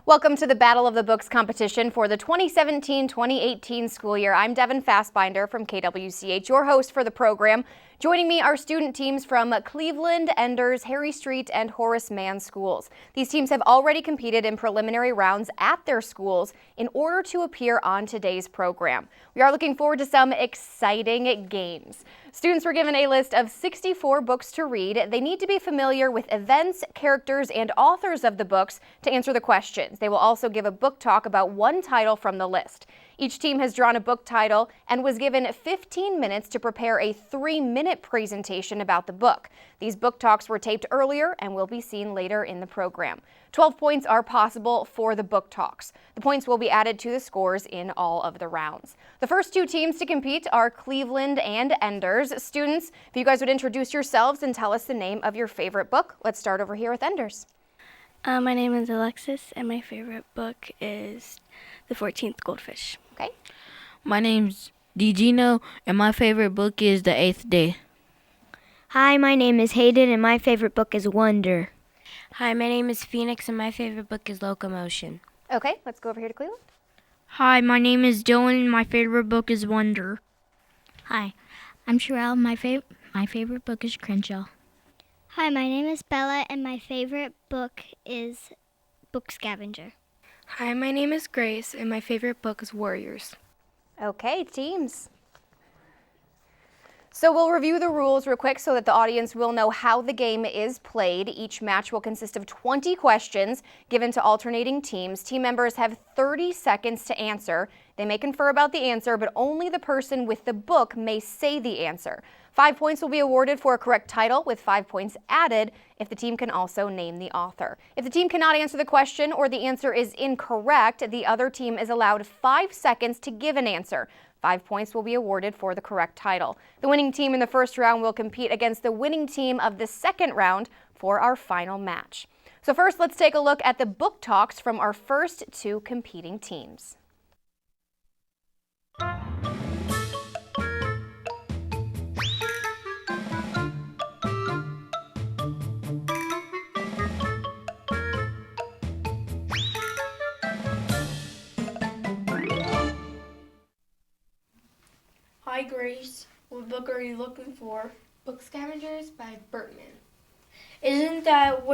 Welcome to the Battle of the Books competition for the 2017-2018 school year. I'm Devon Fasbinder from KWCH, your host for the program. Joining me are student teams from Cleveland, Enders, Harry Street, and Horace Mann schools. These teams have already competed in preliminary rounds at their schools in order to appear on today's program. We are looking forward to some exciting games. Students were given a list of 64 books to read. They need to be familiar with events, characters, and authors of the books to answer the questions. They will also give a book talk about one title from the list. Each team has drawn a book title and was given 15 minutes to prepare a 3-minute presentation about the book. These book talks were taped earlier and will be seen later in the program. 12 points are possible for the book talks. The points will be added to the scores in all of the rounds. The first two teams to compete are Cleveland and Enders. Students, if you guys would introduce yourselves and tell us the name of your favorite book. Let's start over here with Enders. My name is Alexis, and my favorite book is The 14th Goldfish. Okay. My name's DiGino, and my favorite book is The Eighth Day. Hi, my name is Hayden, and my favorite book is Wonder. Hi, my name is Phoenix, and my favorite book is Locomotion. Okay, let's go over here to Cleveland. Hi, my name is Dylan, and my favorite book is Wonder. Hi, I'm Sherelle. My favorite book is Crenshaw. Hi, my name is Bella, and my favorite book is Book Scavenger. Hi, my name is Grace, and my favorite book is Warriors. Okay, teams. So we'll review the rules real quick so that the audience will know how the game is played. Each match will consist of 20 questions given to alternating teams. Team members have 30 seconds to answer. They may confer about the answer, but only the person with the book may say the answer. 5 points will be awarded for a correct title, with 5 points added if the team can also name the author. If the team cannot answer the question or the answer is incorrect, the other team is allowed 5 seconds to give an answer. 5 points will be awarded for the correct title. The winning team in the first round will compete against the winning team of the second round for our final match. So first, let's take a look at the book talks from our first two competing teams. Hi Grace, what book are you looking for? Book Scavengers by Bertman. Isn't that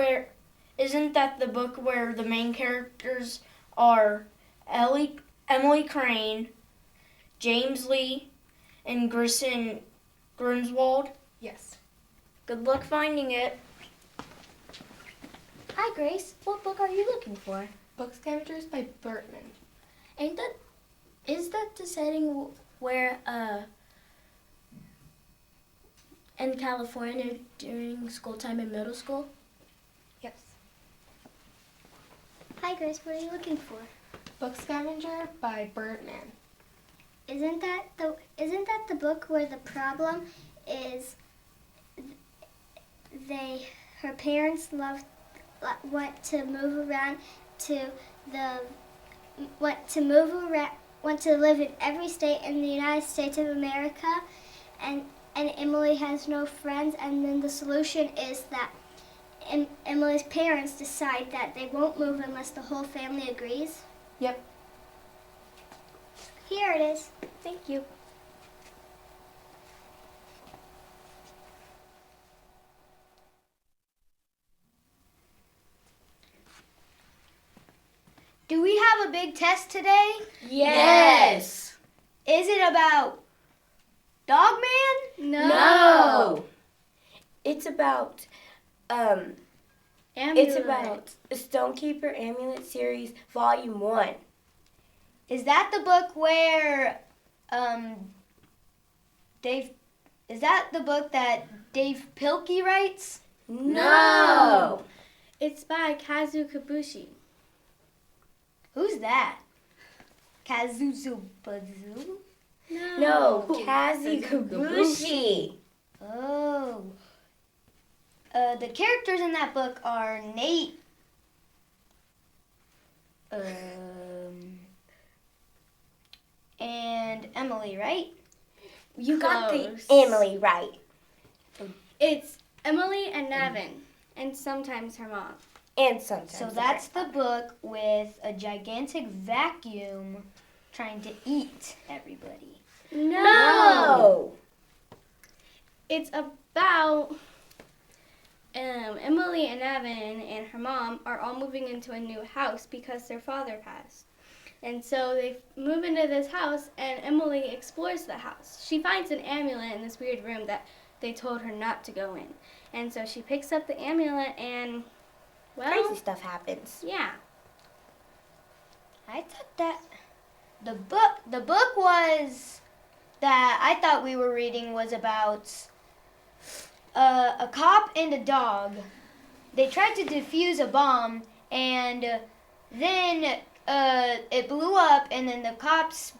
the book where the main characters are Emily Crane, James Lee, and Grissom Grimswald? Yes. Good luck finding it. Hi Grace, what book are you looking for? Book Scavengers by Bertman. Is that the setting where in California during school time in middle school? Yes. Hi Grace, what are you looking for? Book Scavenger by Bertman. Isn't that the book where the problem is her parents want to live in every state in the United States of America, and Emily has no friends, and then the solution is that Emily's parents decide that they won't move unless the whole family agrees? Yep. Here it is. Thank you. Do we have a big test today? Yes. Is it about Dogman? No. It's about Amulet. It's about the Stonekeeper Amulet Series Volume 1. Is that the book where is that the book that Dave Pilkey writes? No. It's by Kazu Kabushi. Who's that? Kazuzu Bazu? No, Kazu Kabushi. Oh. The characters in that book are Nate, and Emily, right? You got the Close. Emily right. It's Emily and Nevin, and sometimes her mom. And sometimes. So that's the book with a gigantic vacuum trying to eat everybody. No! It's about Emily and Evan and her mom are all moving into a new house because their father passed. And so they move into this house, and Emily explores the house. She finds an amulet in this weird room that they told her not to go in. And so she picks up the amulet, and, well, Crazy stuff happens. yeah. I thought that the book was that I thought we were reading was about a cop and a dog. They tried to defuse a bomb, and then it blew up, and then the cop's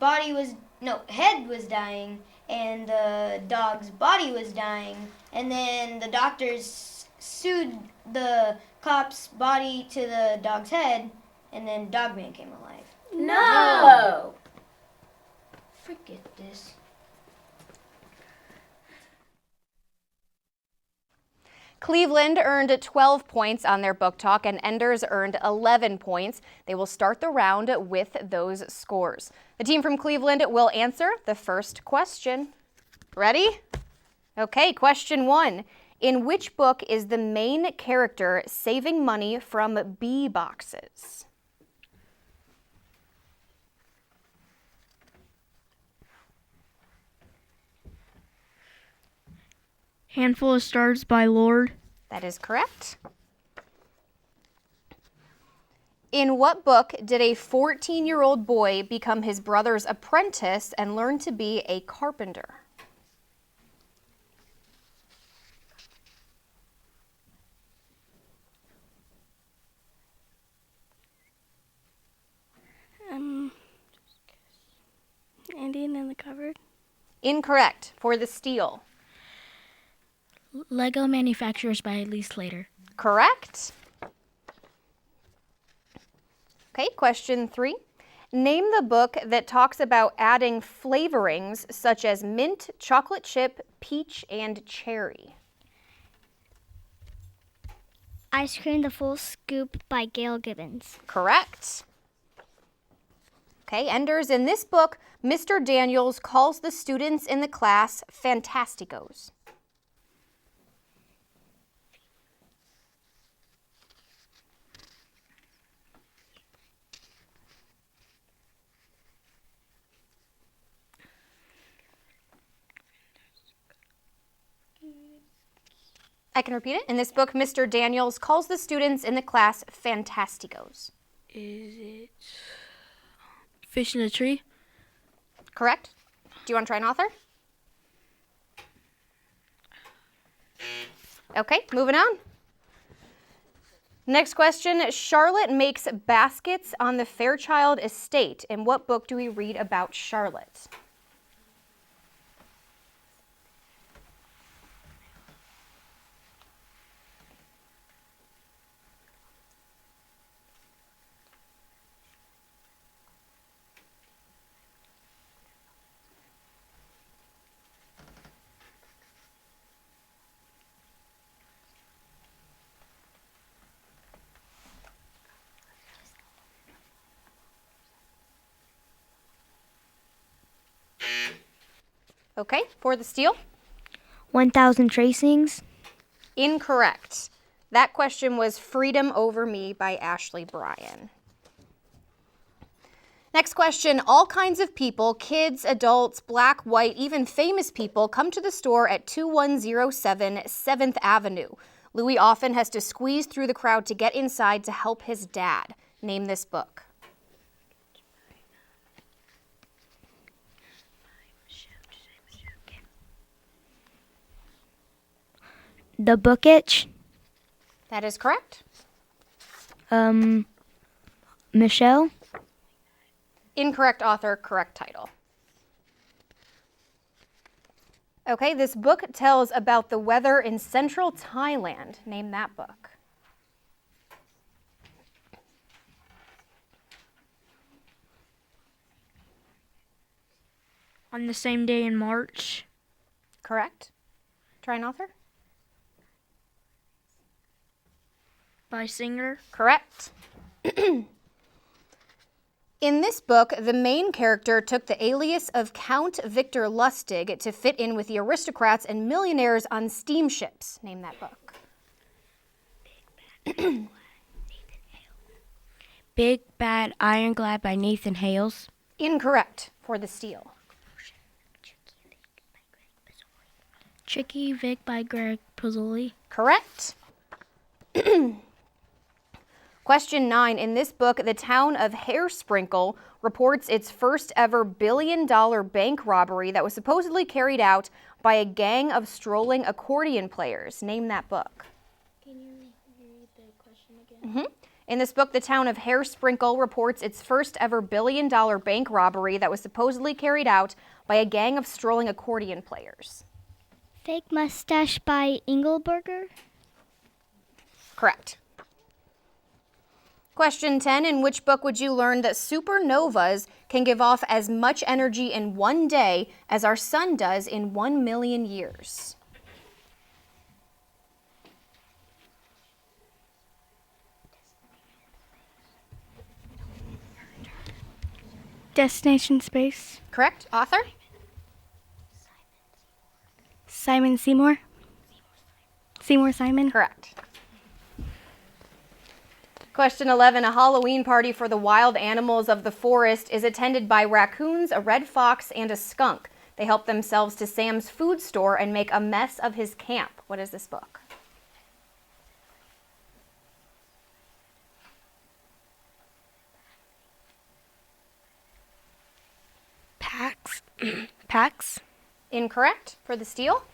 head was dying, and the dog's body was dying, and then the doctors sued the cop's body to the dog's head, and then Dogman came alive. No! Forget this. Cleveland earned 12 points on their book talk, and Enders earned 11 points. They will start the round with those scores. The team from Cleveland will answer the first question. Ready? Okay, question 1. In which book is the main character saving money from bee boxes? Handful of Stars by Lord. That is correct. In what book did a 14-year-old boy become his brother's apprentice and learn to be a carpenter? Indian in the Cupboard. Incorrect. For the Steal. Lego Manufacturers by Lee Slater. Correct. Okay, question 3. Name the book that talks about adding flavorings such as mint, chocolate chip, peach, and cherry. Ice Cream the Full Scoop by Gail Gibbons. Correct. Okay, Enders, in this book, Mr. Daniels calls the students in the class Fantasticos. I can repeat it. In this book, Mr. Daniels calls the students in the class Fantasticos. Is it Fish in a Tree? Correct. Do you want to try an author? Okay, moving on. Next question. Charlotte makes baskets on the Fairchild estate. In what book do we read about Charlotte? Okay, for the Steal? 1,000 Tracings. Incorrect. That question was Freedom Over Me by Ashley Bryan. Next question. All kinds of people, kids, adults, black, white, even famous people, come to the store at 2107 7th Avenue. Louis often has to squeeze through the crowd to get inside to help his dad. Name this book. The Book Itch. That is correct. Michelle. Incorrect author, correct title. Okay, this book tells about the weather in central Thailand. Name that book. On the Same Day in March. Correct. Try an author. by Singer. Correct. In this book, the main character took the alias of Count Victor Lustig to fit in with the aristocrats and millionaires on steamships. Name that book. Big Bad Ironclad by Nathan Hales. Incorrect for the steal. Tricky Vic by Greg Pozzoli. Correct. Question 9. In this book, the town of Hairsprinkle reports its first ever billion-dollar bank robbery that was supposedly carried out by a gang of strolling accordion players. Name that book. Can you read the question again? In this book, the town of Hairsprinkle reports its first ever billion-dollar bank robbery that was supposedly carried out by a gang of strolling accordion players. Fake Mustache by Engelberger. Correct. Question 10. In which book would you learn that supernovas can give off as much energy in one day as our sun does in 1 million years? Destination Space. Correct. Author? Simon Seymour. Seymour Simon. Correct. Question 11. A Halloween party for the wild animals of the forest is attended by raccoons, a red fox, and a skunk. They help themselves to Sam's food store and make a mess of his camp. What is this book? Pax. Incorrect for the steal.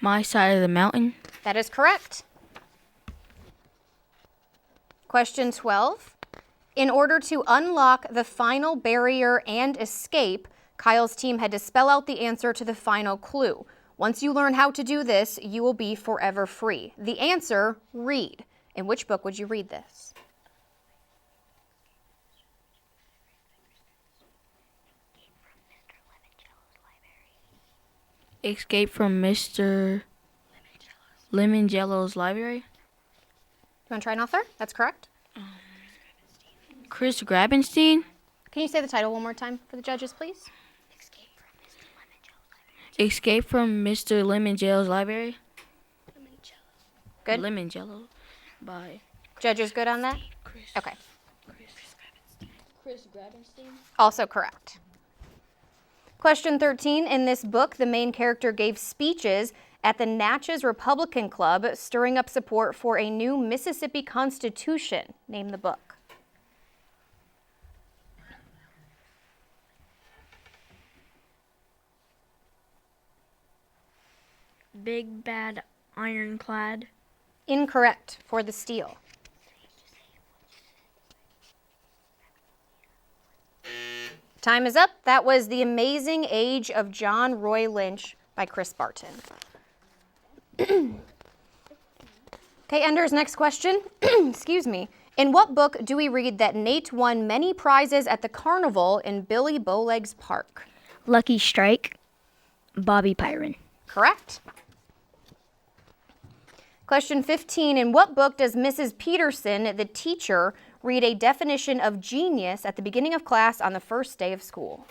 My Side of the Mountain. That is correct. Question 12. In order to unlock the final barrier and escape, Kyle's team had to spell out the answer to the final clue. Once you learn how to do this, you will be forever free. The answer, read. In which book would you read this? Escape from Mr. Lemongello's library. You want to try an author? That's correct. Chris Grabenstein. Can you say the title one more time for the judges, please? Escape from Mr. Lemongello's library. Good. Lemongello by Judges good on that? Chris. Okay. Chris Grabenstein. Also correct. Question 13. In this book, the main character gave speeches at the Natchez Republican Club, stirring up support for a new Mississippi Constitution. Name the book. Big Bad Ironclad. Incorrect for the steal. Time is up. That was The Amazing Age of John Roy Lynch by Chris Barton. Okay, Enders, next question. Excuse me. In what book do we read that Nate won many prizes at the carnival in Billy Bowleg's Park? Lucky Strike, Bobby Pyron. Correct. Question 15. In what book does Mrs. Peterson, the teacher, read a definition of genius at the beginning of class on the first day of school?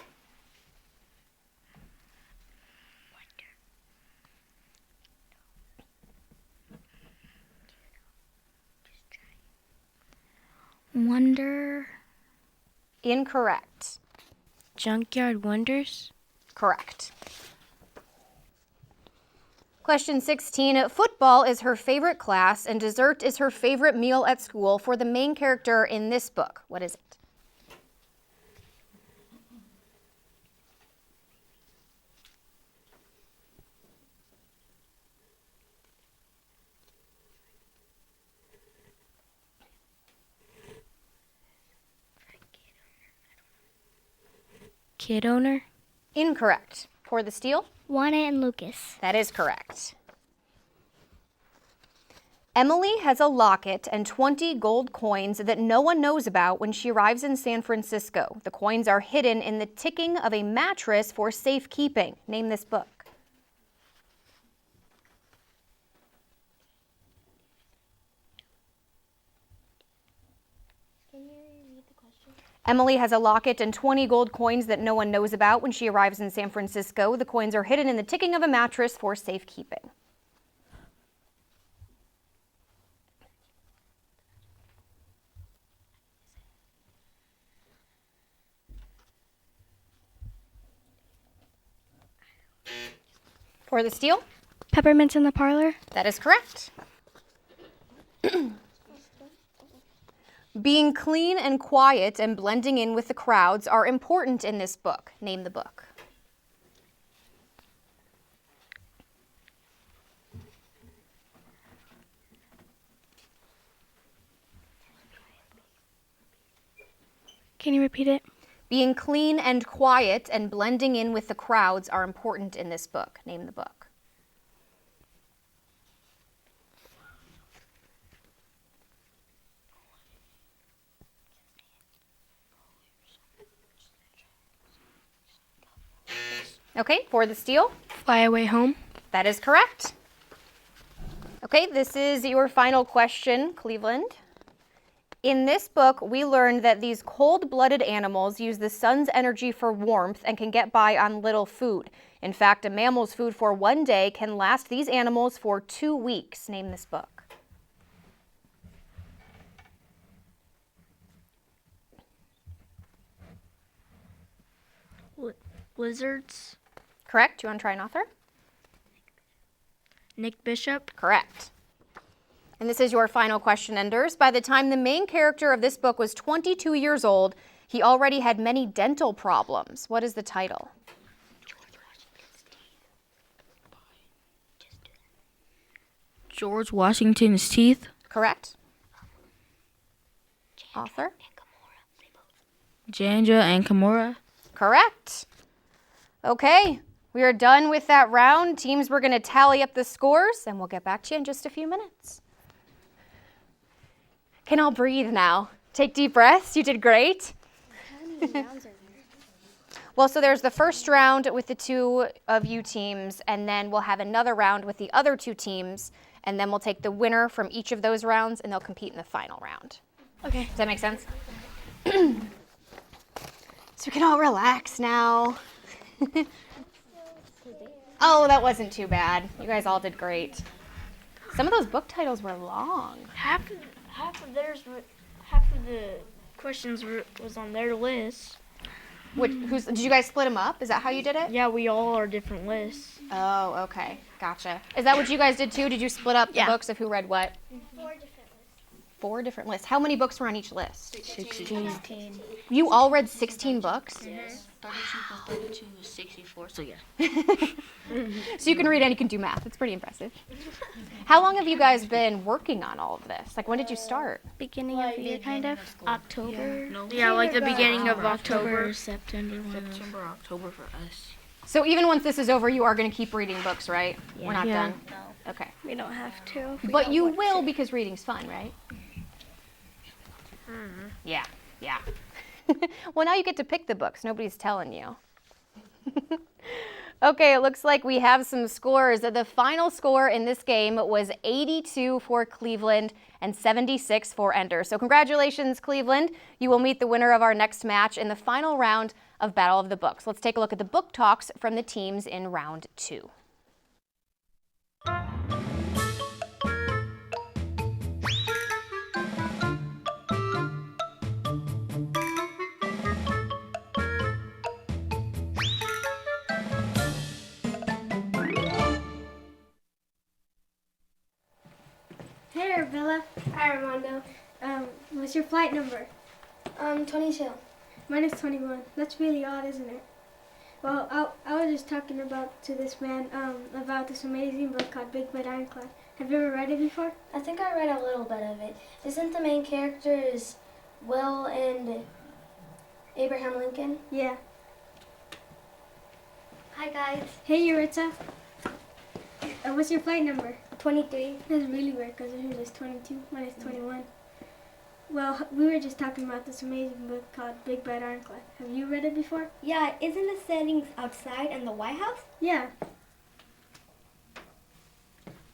Wonder. Incorrect. Junkyard Wonders. Correct. Question 16. Football is her favorite class and dessert is her favorite meal at school for the main character in this book. What is it? Kid Owner. Incorrect. For the steal? Juana and Lucas. That is correct. Emily has a locket and 20 gold coins that no one knows about when she arrives in San Francisco. The coins are hidden in the ticking of a mattress for safekeeping. Name this book. Emily has a locket and 20 gold coins that no one knows about when she arrives in San Francisco. The coins are hidden in the ticking of a mattress for safekeeping. For the steal? Peppermints in the parlor. That is correct. Being clean and quiet and blending in with the crowds are important in this book. Name the book. Can you repeat it? Being clean and quiet and blending in with the crowds are important in this book. Name the book. Okay, for the steal? Fly Away Home. That is correct. Okay, this is your final question, Cleveland. In this book, we learned that these cold-blooded animals use the sun's energy for warmth and can get by on little food. In fact, a mammal's food for one day can last these animals for 2 weeks. Name this book. Lizards. Correct. Do you want to try an author? Nick Bishop. Correct. And this is your final question, Enders. By the time the main character of this book was 22 years old, he already had many dental problems. What is the title? George Washington's Teeth. Correct. Author? Jandra and Kimura. Correct. Okay, we are done with that round. Teams, we're going to tally up the scores, and we'll get back to you in just a few minutes. Can all breathe now? Take deep breaths. You did great. How many rounds are there? Well, so there's the first round with the two of you teams, and then we'll have another round with the other two teams, and then we'll take the winner from each of those rounds, and they'll compete in the final round. Okay. Does that make sense? So we can all relax now. Oh, that wasn't too bad. You guys all did great. Some of those book titles were long. Half of the questions was on their list. Did you guys split them up? Is that how you did it? Yeah, we all are different lists. Oh, okay. Gotcha. Is that what you guys did too? Did you split up the books of who read what? 4 different lists. 4 different lists. How many books were on each list? 16. You all read 16 books? Yes. 32 is 64, so yeah. So you can read and you can do math. It's pretty impressive. How long have you guys been working on all of this? Like, when did you start? Beginning of the year, kind of. October. Yeah, like the beginning of October. September, October for us. So even once this is over, you are going to keep reading books, right? We're not done? No. Okay. We don't have to. But you will because reading's fun, right? Yeah. Well, now you get to pick the books. Nobody's telling you. Okay, it looks like we have some scores. The final score in this game was 82 for Cleveland and 76 for Enders. So congratulations, Cleveland. You will meet the winner of our next match in the final round of Battle of the Books. Let's take a look at the book talks from the teams in round 2. Hey, Arabella. Hi, Armando. What's your flight number? 22. Mine is 21. That's really odd, isn't it? Well, I was just talking to this man about this amazing book called Big Bad Ironclad. Have you ever read it before? I think I read a little bit of it. Isn't the main characters Will and Abraham Lincoln? Yeah. Hi, guys. Hey, Yuritsa. What's your flight number? 23. That's really weird because yours is 22. Mine is 21. Well, we were just talking about this amazing book called Big Bad Ironclad. Have you read it before? Yeah, isn't the settings outside in the White House? Yeah.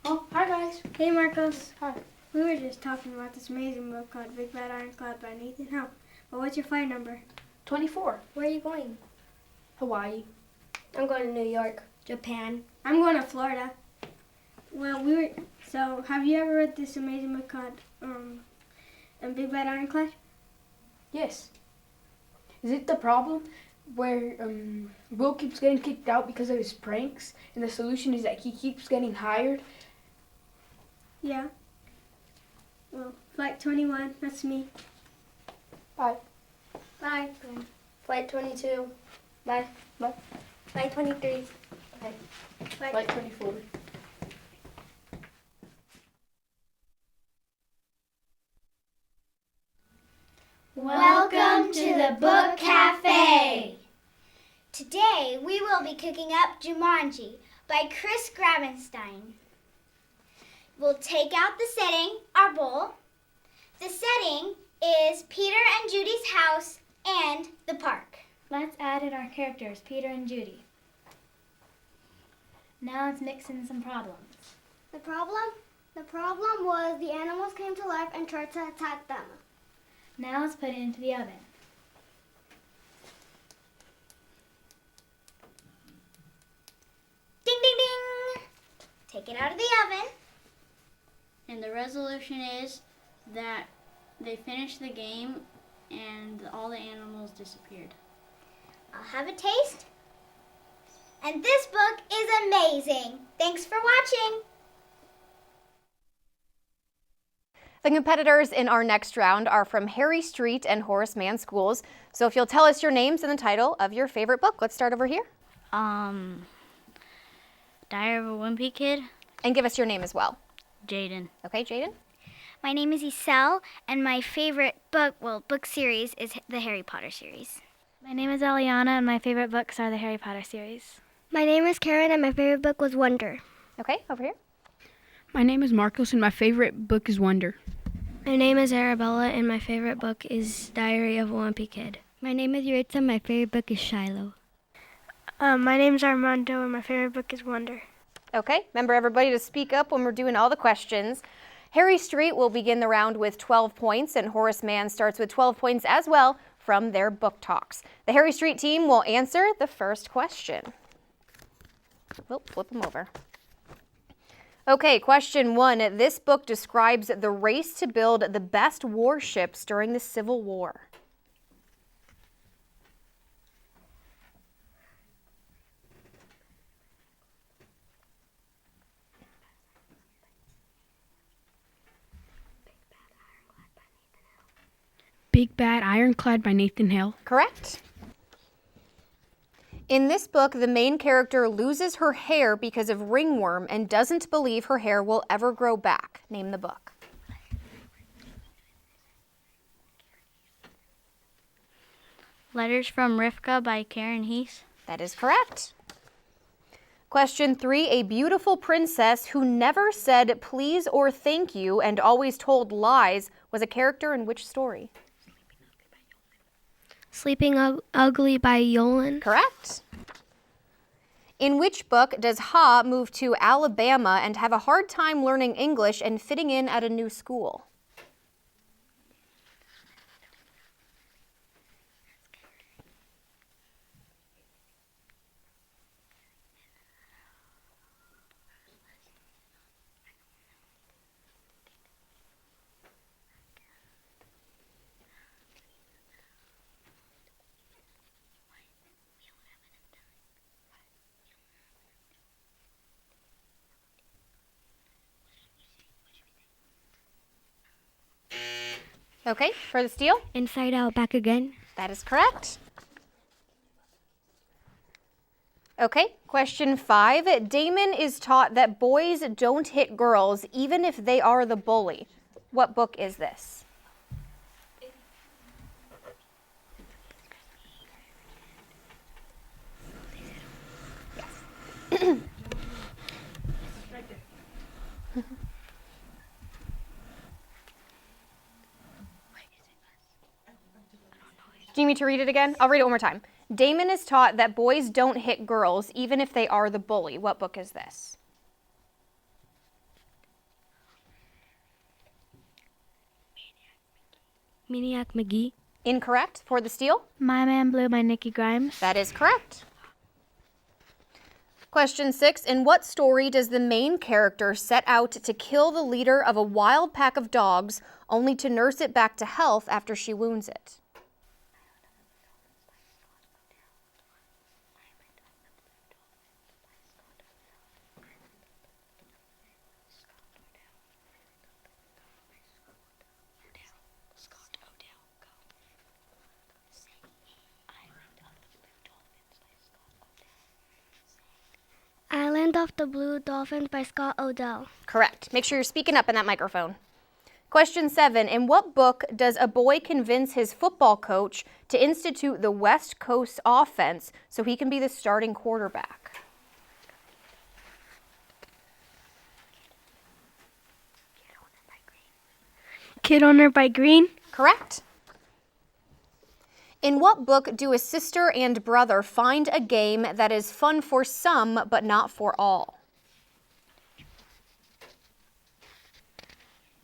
Oh, hi guys. Hey, Marcos. Hi. We were just talking about this amazing book called Big Bad Ironclad by Nathan Howe. Well, what's your flight number? 24. Where are you going? Hawaii. I'm going to New York. Japan. I'm going to Florida. Well, so have you ever read this amazing book called Big Bad Ironclad? Yes. Is it the problem where Will keeps getting kicked out because of his pranks, and the solution is that he keeps getting hired? Yeah. Well, Flight 21, that's me. Bye. Bye. Flight 22. Bye. Bye. Flight 23. Okay. Bye. Flight 24. Welcome to the Book Cafe. Today we will be cooking up Jumanji by Chris Grabenstein. We'll take out the setting, our bowl. The setting is Peter and Judy's house and the park. Let's add in our characters, Peter and Judy. Now let's mix in some problems. The problem was the animals came to life and tried to attack them. Now let's put it into the oven. Ding, ding, ding! Take it out of the oven. And the resolution is that they finished the game and all the animals disappeared. I'll have a taste. And this book is amazing. Thanks for watching. The competitors in our next round are from Harry Street and Horace Mann schools. So if you'll tell us your names and the title of your favorite book. Let's start over here. Diary of a Wimpy Kid. And give us your name as well. Jaden. Okay, Jaden. My name is Isel, and my favorite book series is the Harry Potter series. My name is Eliana, and my favorite books are the Harry Potter series. My name is Karen, and my favorite book was Wonder. Okay, over here. My name is Marcos, and my favorite book is Wonder. My name is Arabella, and my favorite book is Diary of a Wimpy Kid. My name is Yuritsa, my favorite book is Shiloh. My name is Armando, and my favorite book is Wonder. Okay, remember everybody to speak up when we're doing all the questions. Harry Street will begin the round with 12 points, and Horace Mann starts with 12 points as well from their book talks. The Harry Street team will answer the first question. We'll flip them over. Okay, question 1. This book describes the race to build the best warships during the Civil War. Big Bad Ironclad by Nathan Hale. Correct. In this book, the main character loses her hair because of ringworm and doesn't believe her hair will ever grow back. Name the book. Letters from Rivka by Karen Heath. That is correct. Question 3. A beautiful princess who never said please or thank you and always told lies was a character in which story? Sleeping Ugly by Yolan. Correct. In which book does Ha move to Alabama and have a hard time learning English and fitting in at a new school? Okay, for the steal? Inside Out, Back Again. That is correct. Okay, question 5. Damon is taught that boys don't hit girls even if they are the bully. What book is this? Yes. Do you need me to read it again? I'll read it one more time. Damon is taught that boys don't hit girls even if they are the bully. What book is this? Maniac McGee. Incorrect. For the steal? My Man Blue by Nikki Grimes. That is correct. Question 6. In what story does the main character set out to kill the leader of a wild pack of dogs only to nurse it back to health after she wounds it? Island of the Blue Dolphins by Scott Odell. Correct. Make sure you're speaking up in that microphone. Question 7. In what book does a boy convince his football coach to institute the West Coast offense so he can be the starting quarterback? Kid Owner by Green. Correct. In what book do a sister and brother find a game that is fun for some but not for all?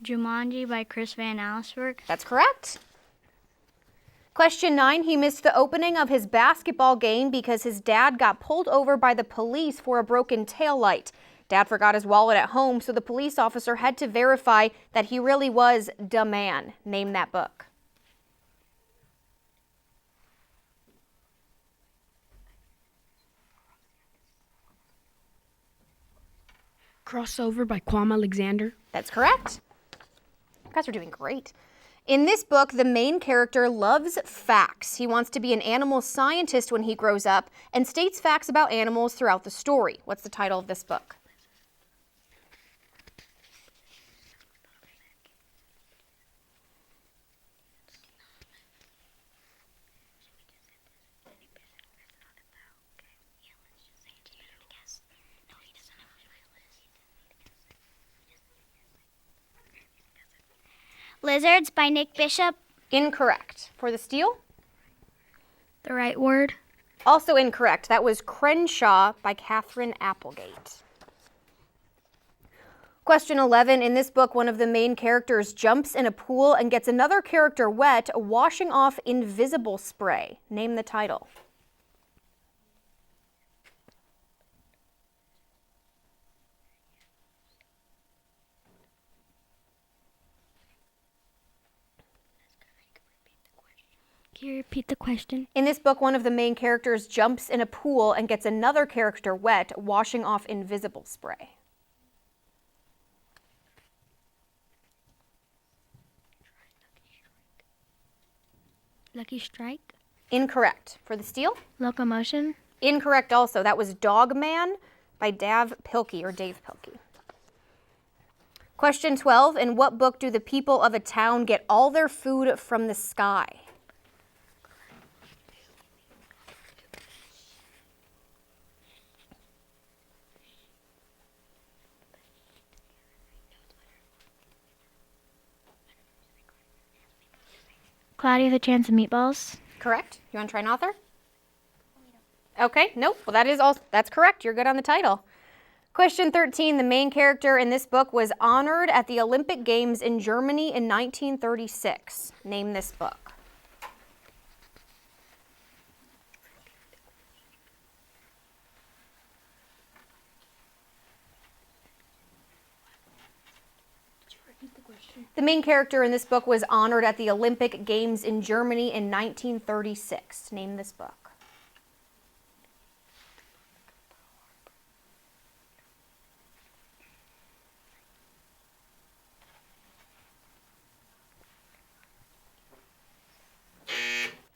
Jumanji by Chris Van Allsburg. That's correct. Question 9. He missed the opening of his basketball game because his dad got pulled over by the police for a broken taillight. Dad forgot his wallet at home, so the police officer had to verify that he really was the man. Name that book. Crossover by Kwame Alexander. That's correct. You guys are doing great. In this book, the main character loves facts. He wants to be an animal scientist when he grows up and states facts about animals throughout the story. What's the title of this book? Lizards by Nick Bishop. Incorrect. For the steal? The Right Word. Also incorrect. That was Crenshaw by Catherine Applegate. Question 11. In this book, one of the main characters jumps in a pool and gets another character wet, washing off invisible spray. Name the title. Can you repeat the question? In this book, one of the main characters jumps in a pool and gets another character wet, washing off invisible spray. Lucky Strike. Incorrect. For the steal? Locomotion. Incorrect also. That was Dog Man by Dave Pilkey. Question 12. In what book do the people of a town get all their food from the sky? Cloudy with a Chance of Meatballs. Correct. You want to try an author? Okay, nope. Well, that's correct. You're good on the title. Question 13. The main character in this book was honored at the Olympic Games in Germany in 1936. Name this book. The main character in this book was honored at the Olympic Games in Germany in 1936. Name this book.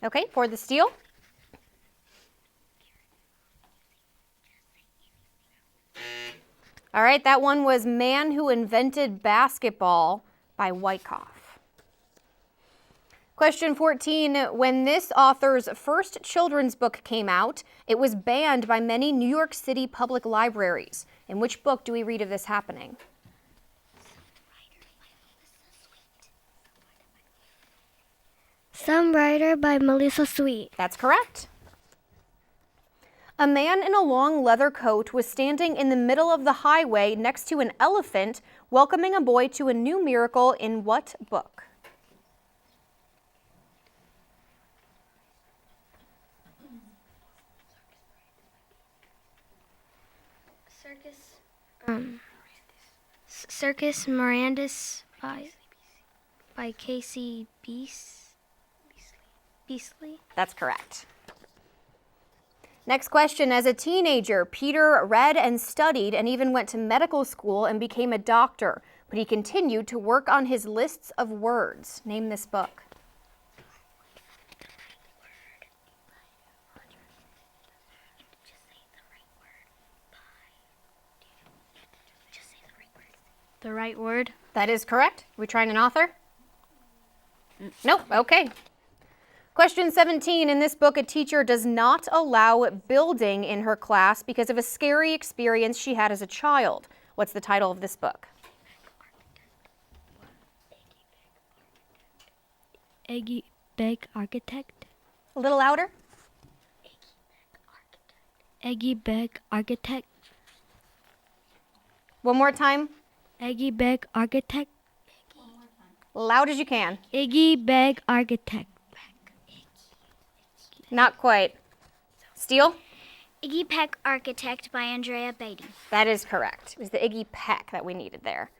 Okay, for the steal. All right, that one was Man Who Invented Basketball by Wyckoff. Question 14. When this author's first children's book came out, it was banned by many New York City public libraries. In which book do we read of this happening? Some Writer by Melissa Sweet. That's correct. A man in a long leather coat was standing in the middle of the highway next to an elephant, welcoming a boy to a new miracle in what book? Circus Mirandus by Casey Beasley. That's correct. Next question. As a teenager, Peter read and studied and even went to medical school and became a doctor, but he continued to work on his lists of words. Name this book. The Right Word. That is correct. Are we trying an author? Nope. Okay. Question 17. In this book, a teacher does not allow building in her class because of a scary experience she had as a child. What's the title of this book? Eggy Beg Architect. A little louder. Eggy Beg Architect. One more time. Eggy Beg Architect. Loud as you can. Eggy Beg Architect. Not quite. Steele? Iggy Peck Architect by Andrea Beatty. That is correct. It was the Iggy Peck that we needed there.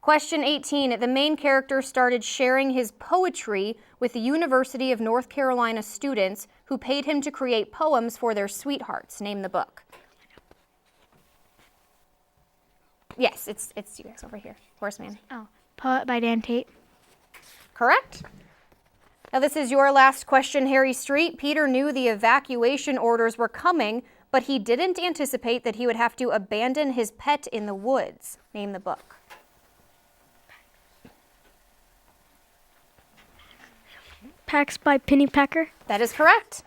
Question 18. The main character started sharing his poetry with the University of North Carolina students who paid him to create poems for their sweethearts. Name the book. Yes, it's you guys over here. Horace Mann. Oh, Poet by Dan Tate. Correct. Now this is your last question, Harry Street. Peter knew the evacuation orders were coming, but he didn't anticipate that he would have to abandon his pet in the woods. Name the book. Packs by Pennypacker. That is correct.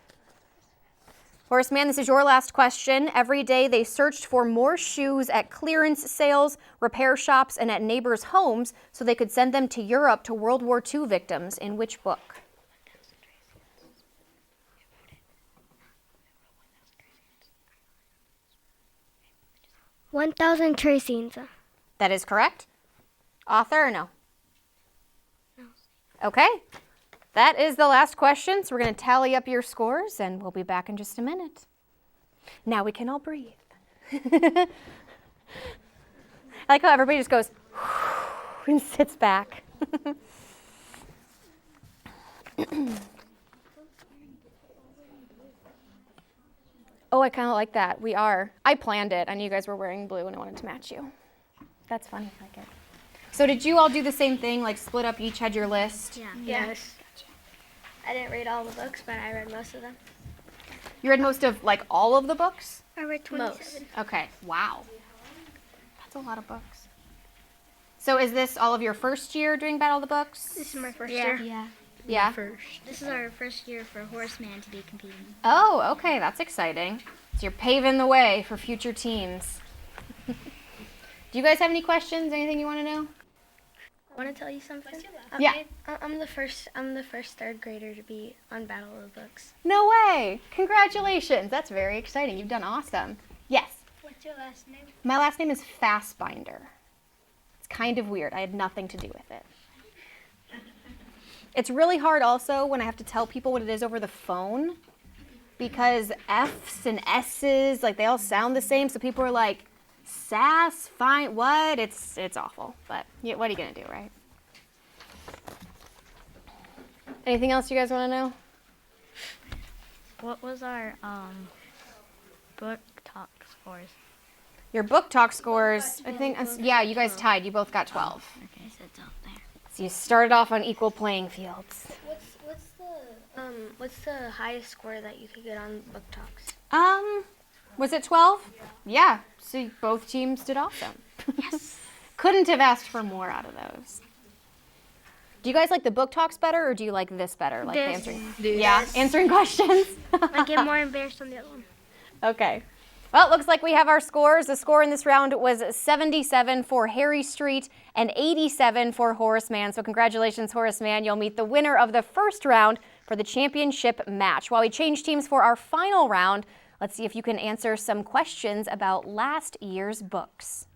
Horace Mann, this is your last question. Every day they searched for more shoes at clearance sales, repair shops, and at neighbors' homes so they could send them to Europe to World War II victims. In which book? "1,000 Tracings." That is correct. Author or no? No. Okay. That is the last question, so we're going to tally up your scores, and we'll be back in just a minute. Now we can all breathe. I like how everybody just goes and sits back. Oh, I kind of like that. We are. I planned it. I knew you guys were wearing blue, and I wanted to match you. That's funny. I like it. So did you all do the same thing, like split up, each had your list? Yeah. Yes. I didn't read all the books, but I read most of them. You read most of, like, all of the books? I read 27. Okay, wow. That's a lot of books. So is this all of your first year doing Battle of the Books? This is my first Yeah. year. Yeah? This is our first year for Horace Mann to be competing. Oh, okay, that's exciting. So you're paving the way for future teams. Do you guys have any questions? Anything you want to know? I want to tell you something. Yeah. I'm the first third grader to be on Battle of the Books. No way! Congratulations! That's very exciting. You've done awesome. Yes? What's your last name? My last name is Fasbinder. It's kind of weird. I had nothing to do with it. It's really hard also when I have to tell people what it is over the phone because F's and S's, like they all sound the same. So people are like, sass, fine, what? It's awful. But yeah, what are you going to do, right? Anything else you guys want to know? What was our book talk scores? Your book talk scores, I think, yeah, you guys tied. You both got 12. Okay, so it's out there. So you started off on equal playing fields. What's the highest score that you could get on book talks? Was it 12? Yeah. So both teams did awesome. Yes. Couldn't have asked for more out of those. Do you guys like the book talks better, or do you like this better? Like This. answering? This. Yeah, answering questions. I get more embarrassed on the other one. Okay. Well, it looks like we have our scores. The score in this round was 77 for Harry Street and 87 for Horace Mann. So congratulations, Horace Mann. You'll meet the winner of the first round for the championship match. While we change teams for our final round, let's see if you can answer some questions about last year's books.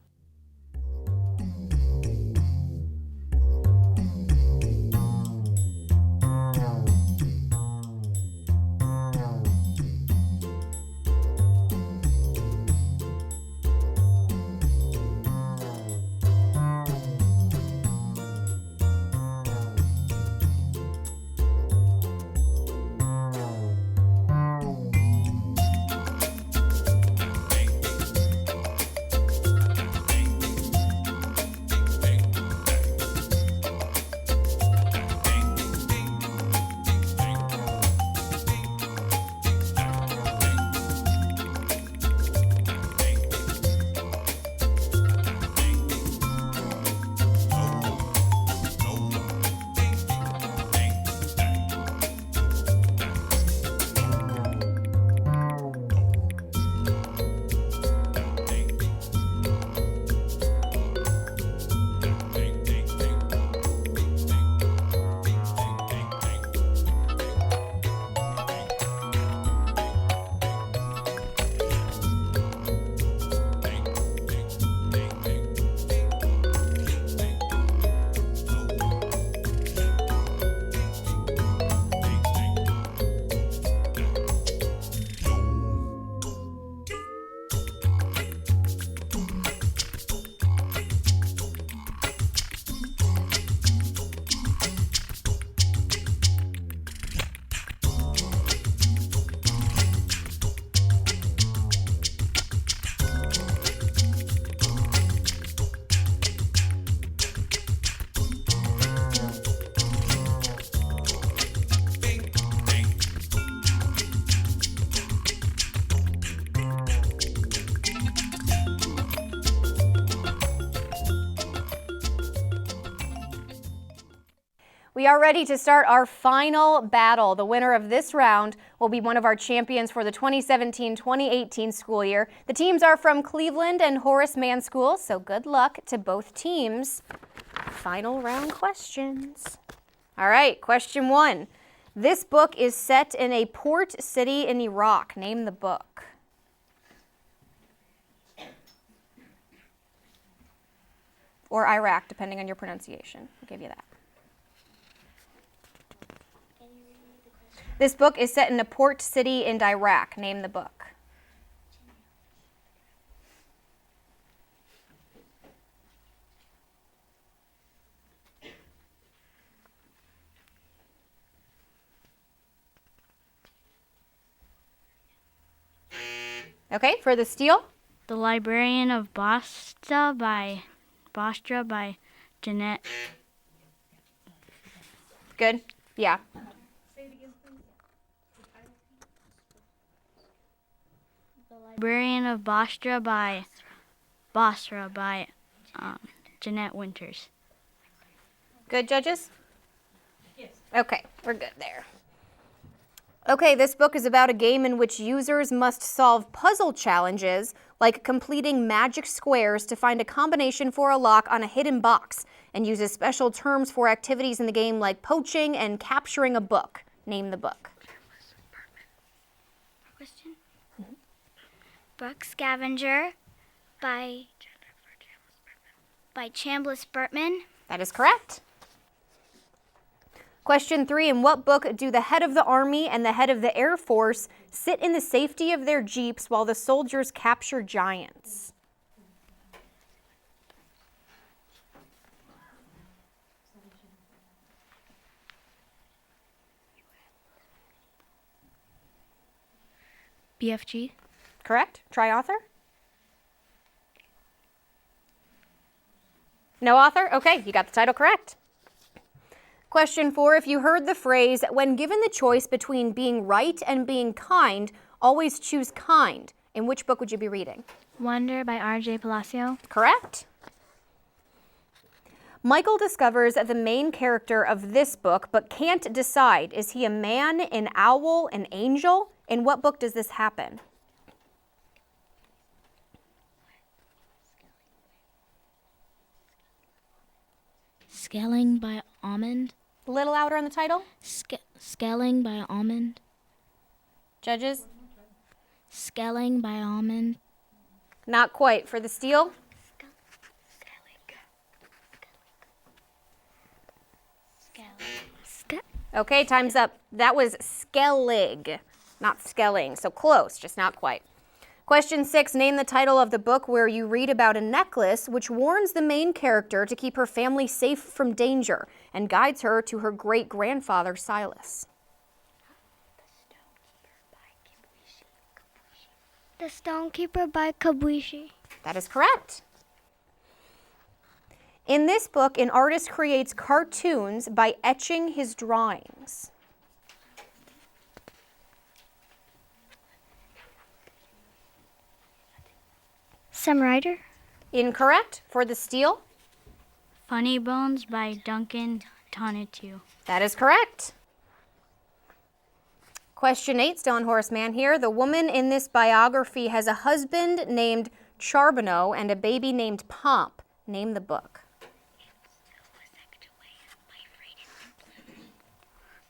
We are ready to start our final battle. The winner of this round will be one of our champions for the 2017-2018 school year. The teams are from Cleveland and Horace Mann schools, so good luck to both teams. Final round questions. All right, question 1. This book is set in a port city in Iraq. Name the book. Or Iraq, depending on your pronunciation. I'll give you that. This book is set in a port city in Iraq. Name the book. Okay, for the steal? The Librarian of Bostra by Jeanette. Good? Yeah. Librarian of Basra by Jeanette Winters. Good, judges? Yes. Okay, we're good there. Okay, this book is about a game in which users must solve puzzle challenges, like completing magic squares to find a combination for a lock on a hidden box, and uses special terms for activities in the game like poaching and capturing a book. Name the book. Question? Book Scavenger by Chambliss Burtman. That is correct. Question 3, in what book do the head of the Army and the head of the Air Force sit in the safety of their jeeps while the soldiers capture giants? BFG. Correct. Try author. No author? Okay, you got the title correct. Question 4, if you heard the phrase, when given the choice between being right and being kind, always choose kind, in which book would you be reading? Wonder by R.J. Palacio. Correct. Michael discovers the main character of this book, but can't decide. Is he a man, an owl, an angel? In what book does this happen? Scaling by Almond. A little louder on the title. Scaling by Almond. Judges? Scaling by Almond. Not quite. For the steal? Okay, time's up. That was Skellig, not Skelling. So close, just not quite. Question 6, name the title of the book where you read about a necklace which warns the main character to keep her family safe from danger and guides her to her great-grandfather, Silas. The Stonekeeper by Kabuishi. That is correct. In this book, an artist creates cartoons by etching his drawings. Some Writer. Incorrect. For the steal? Funny Bones by Duncan Tonatu. That is correct. Question 8, still on Horace Mann here. The woman in this biography has a husband named Charbonneau and a baby named Pomp. Name the book.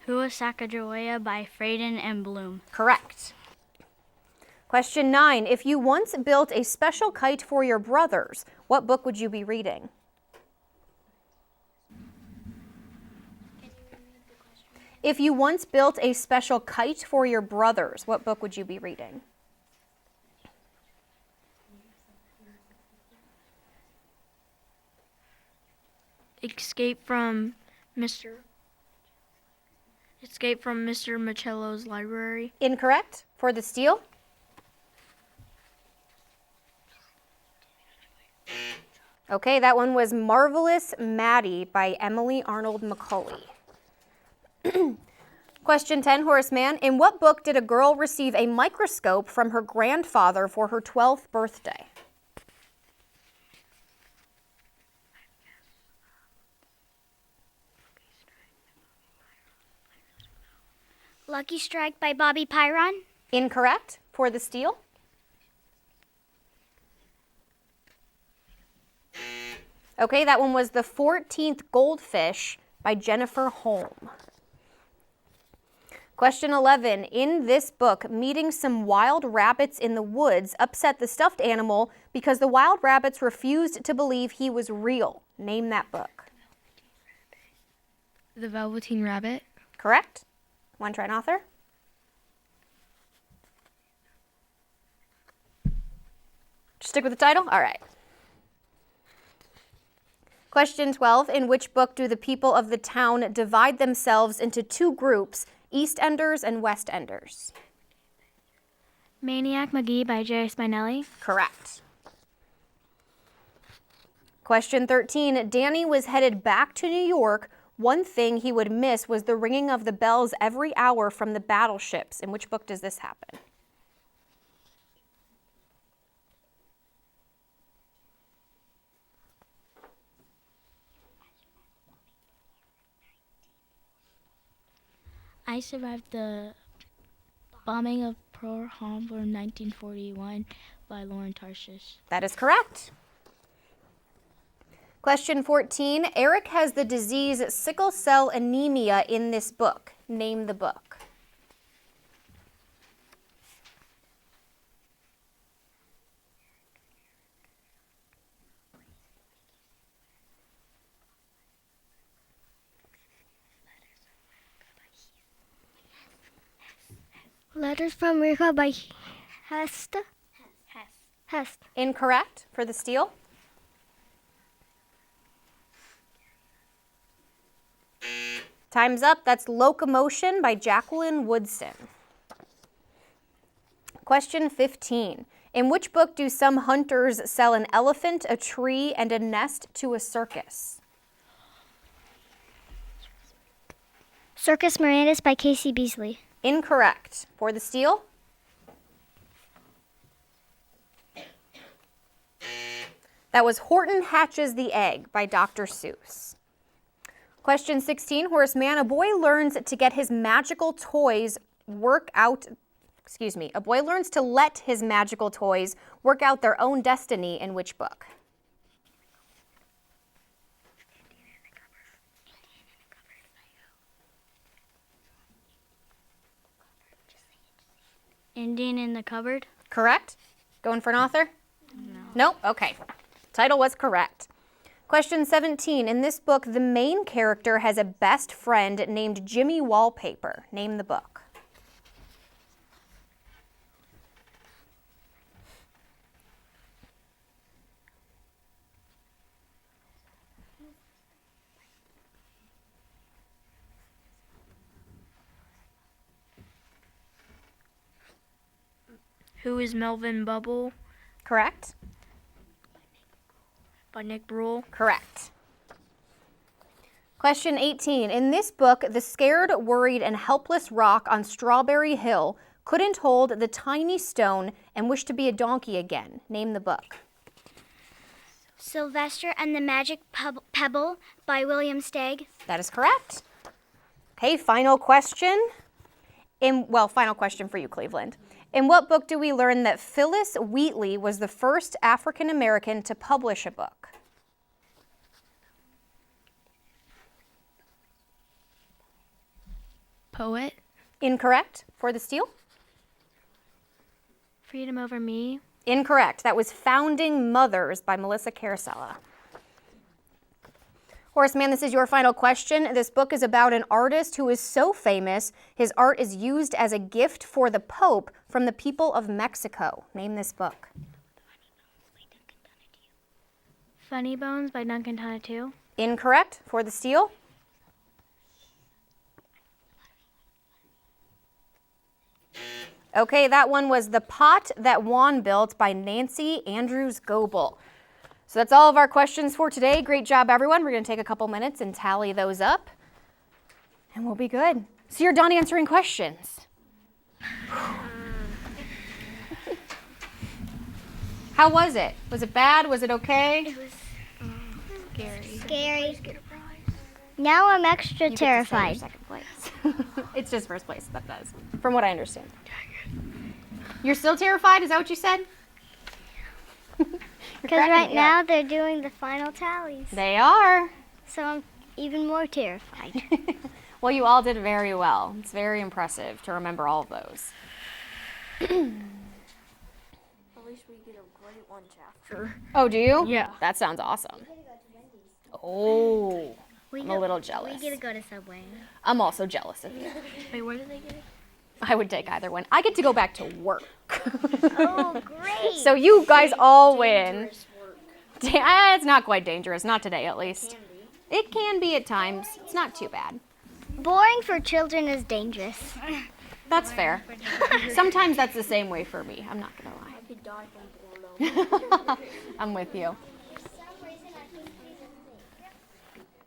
Hua Sacagawea by Freyden and Bloom. Correct. Question 9, if you once built a special kite for your brothers, what book would you be reading? If you once built a special kite for your brothers, what book would you be reading? Escape from Mr. Michello's library. Incorrect. For the steal? Okay, that one was Marvelous Maddie by Emily Arnold Macaulay. Question 10, Horace Mann. In what book did a girl receive a microscope from her grandfather for her 12th birthday? Lucky Strike by Bobby Pyron. Incorrect. For the steal? Okay, that one was The 14th Goldfish by Jennifer Holm. Question 11. In this book, meeting some wild rabbits in the woods upset the stuffed animal because the wild rabbits refused to believe he was real. Name that book. The Velveteen Rabbit. Correct. Want to try an author? Just stick with the title? All right. Question 12. In which book do the people of the town divide themselves into two groups, East Enders and West Enders? Maniac McGee by Jerry Spinelli. Correct. Question 13. Danny was headed back to New York. One thing he would miss was the ringing of the bells every hour from the battleships. In which book does this happen? I survived the bombing of Pearl Harbor in 1941 by Lauren Tarshish. That is correct. Question 14. Eric has the disease sickle cell anemia in this book. Name the book. Letters from Rika by Hest. Hest. Incorrect. For the steal? Time's up. That's Locomotion by Jacqueline Woodson. Question 15. In which book do some hunters sell an elephant, a tree, and a nest to a circus? Circus Mirandus by Casey Beasley. Incorrect. For the steal? That was Horton Hatches the Egg by Dr. Seuss. Question 16. Horace Mann, a boy learns to get his magical toys work out, a boy learns to let his magical toys work out their own destiny in which book? Indian in the Cupboard. Correct. Going for an author? No. Nope. Okay. Title was correct. Question 17. In this book, the main character has a best friend named Jimmy Wallpaper. Name the book. Who is Melvin Bubble? Correct. By Nick Bruhl. Correct. Question 18. In this book, the scared, worried, and helpless rock on Strawberry Hill couldn't hold the tiny stone and wished to be a donkey again. Name the book. Sylvester and the Magic Pebble by William Stagg. That is correct. Okay, final question. Final question for you, Cleveland. In what book do we learn that Phyllis Wheatley was the first African American to publish a book? Poet. Incorrect. For the steal? Freedom Over Me. Incorrect. That was Founding Mothers by Melissa Carosella. Horace Mann, this is your final question. This book is about an artist who is so famous, his art is used as a gift for the Pope from the people of Mexico. Name this book. Funny Bones by Duncan Tonatiuh. Incorrect. For the steal? Okay, that one was The Pot That Juan Built by Nancy Andrews Goebel. So that's all of our questions for today. Great job, everyone. We're going to take a couple minutes and tally those up, and we'll be good. So you're done answering questions. How was it? Was it bad? Was it okay? It was scary. Scary. Now I'm extra You get to stay in terrified. second place. It's just first place that does, from what I understand. You're still terrified? Is that what you said? Because right now they're doing the final tallies. They are. So I'm even more terrified. Well, you all did very well. It's very impressive to remember all of those. At least we get a great one chapter. Oh, do you? Yeah. That sounds awesome. Oh, I'm a little jealous. We get to go to Subway. I'm also jealous of you. Wait, where do they get it? I would take either one. I get to go back to work. Oh, great. So you guys all win. It's not quite dangerous. Not today, at least. It can be at times. It's not too bad. Boring for children is dangerous. That's fair. Sometimes that's the same way for me. I'm not going to lie. I could die from boredom. I'm with you.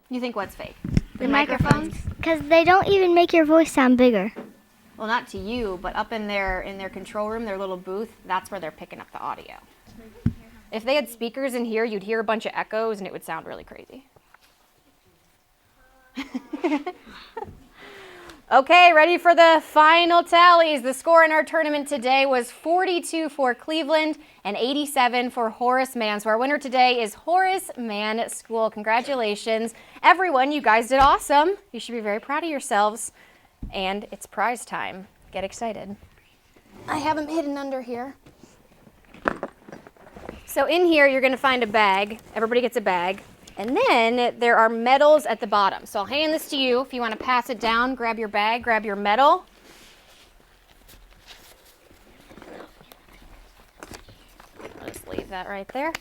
You think what's fake? The microphones? Because they don't even make your voice sound bigger. Well, not to you, but up in their control room, their little booth, that's where they're picking up the audio. If they had speakers in here, you'd hear a bunch of echoes and it would sound really crazy. Okay, ready for the final tallies. The score in our tournament today was 42 for Cleveland and 87 for Horace Mann. So our winner today is Horace Mann School. Congratulations. Everyone, you guys did awesome. You should be very proud of yourselves. And it's prize time. Get excited. I have them hidden under here. So in here, you're going to find a bag. Everybody gets a bag. And then there are medals at the bottom. So I'll hand this to you. If you want to pass it down, grab your bag, grab your medal. I'll just leave that right there.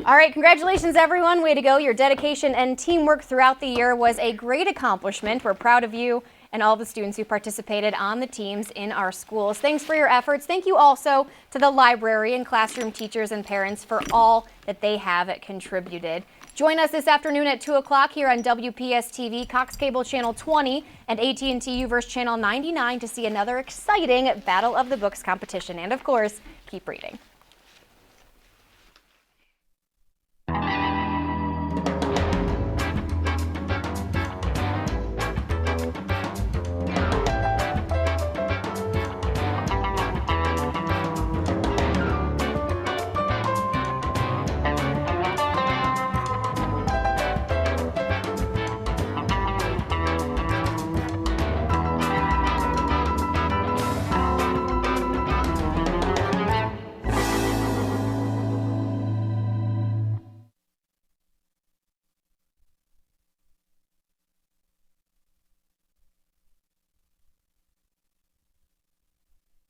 All right, congratulations, everyone. Way to go. Your dedication and teamwork throughout the year was a great accomplishment. We're proud of you and all the students who participated on the teams in our schools. Thanks for your efforts. Thank you also to the library and classroom teachers and parents for all that they have contributed. Join us this afternoon at 2 o'clock here on WPS-TV, Cox Cable Channel 20, and AT&T UVerse Channel 99 to see another exciting Battle of the Books competition. And, of course, keep reading.